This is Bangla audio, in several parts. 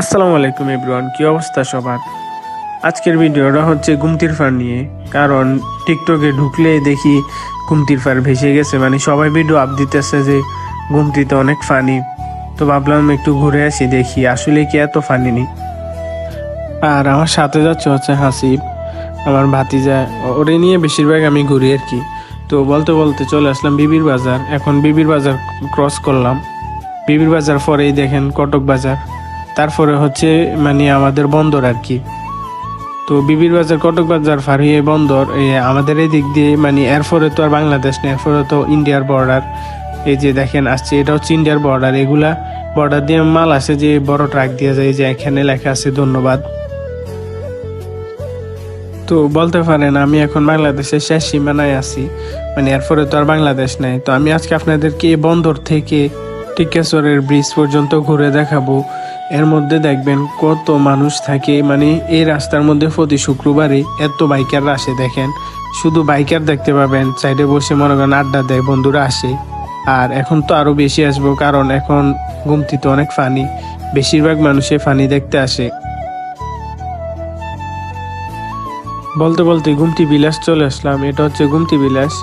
আসসালামু আলাইকুম এভরিওয়ান, কি অবস্থা সবার? আজকের ভিডিওটা হচ্ছে গুমতির ফার নিয়ে। কারণ টিকটকে ঢুকলে দেখি গুমতির ফার ভেসে গেছে, মানে সবাই ভিডিও আপ দিতেছে যে গুমতিতে অনেক ফানি। তো ভাবলাম একটু ঘুরে আসি, দেখি আসলে কি এত ফানি নেই। আর আমার সাথে যাচ্ছে হচ্ছে হাসিব, আমার ভাতিজা। ওরে নিয়ে বেশিরভাগ আমি ঘুরি আর কি। তো বলতে বলতে চলে আসলাম বিবির বাজার। এখন বিবির বাজার ক্রস করলাম। বিবির বাজার পরেই দেখেন কটক বাজার, তারপরে হচ্ছে মানে আমাদের বন্দর আর কি। তো বিবির বাজার কটক বাজার পার হয়ে বন্দর, আমাদের এই দিক দিয়ে মানে এরপরে তো আর বাংলাদেশ না, এরপরে তো ইন্ডিয়ার বর্ডার। এই যে দেখেন আসছে, এটা হচ্ছে ইন্ডিয়ার বর্ডার। এগুলা বর্ডার দিয়ে মাল আসে যে বড় ট্রাক দিয়ে যায়, যে এখানে লেখা আছে ধন্যবাদ। তো বলতে পারেন আমি এখন বাংলাদেশের শেষ সীমানায় আছি, মানে এরপরে তো আর বাংলাদেশ নাই। তো আমি আজকে আপনাদেরকে এই বন্দর থেকে টিকেশ্বরের ব্রিজ পর্যন্ত ঘুরে দেখাবো। এর মধ্যে দেখবেন কত মানুষ থাকে, মানে এই রাস্তার মধ্যে প্রতি শুক্রবারই এত বাইকাররা আসে। দেখেন শুধু বাইকার দেখতে পাবেন, সাইডে বসে মনে করেন আড্ডা দেয়, বন্ধুরা আসে। আর এখন তো আরো বেশি আসবো, কারণ এখন গুমতিতে অনেক ফানি, বেশিরভাগ মানুষে ফানি দেখতে আসে। বলতে বলতে গুমতি বিলাস চলে আসলাম। এটা হচ্ছে গুমতি বিলাস।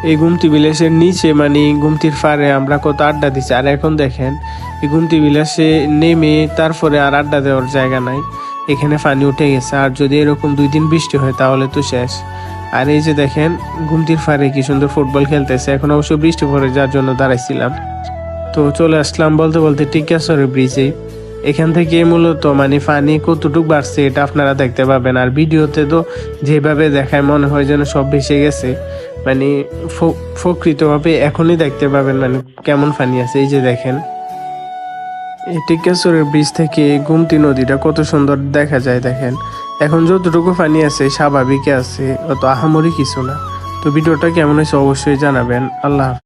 এই গুমতি বিলাসের নিচে মানে গুমতির পাড়ে আমরা কত আড্ডা দিচ্ছি। আর এখন দেখেন এই গুমতি বিলাসে নেমে তারপরে আর আড্ডা দেওয়ার জায়গা নাই, এখানে পানি উঠে গেছে। আর যদি এরকম 2 দিন বৃষ্টি হয় তাহলে তো শেষ। আর এই যে দেখেন গুমতির পাড়ে কি সুন্দর ফুটবল খেলতেছে। এখন অবশ্য বৃষ্টি পড়ে, যার জন্য দাঁড়াইছিলাম। তো চলে আসলাম বলতে বলতে টিকেশ্বরের ব্রিজে। এখান থেকে মূলত মানে পানি কতটুকু বাড়ছে এটা আপনারা দেখতে পাবেন। আর ভিডিওতে তো যেভাবে দেখায় মনে হয় যেন সব ভেসে গেছে, মানে প্রকৃতভাবে এখনই দেখতে পাবেন মানে কেমন পানি আছে। এই যে দেখেন এই টিকেশ্বরের ব্রিজ থেকে গুমতি নদীটা কত সুন্দর দেখা যায়। দেখেন এখন যতটুকু পানি আছে স্বাভাবিক আছে, অত আহামরি কিছু না। তো ভিডিওটা কেমন হয়েছে অবশ্যই জানাবেন। আল্লাহ হাফেজ।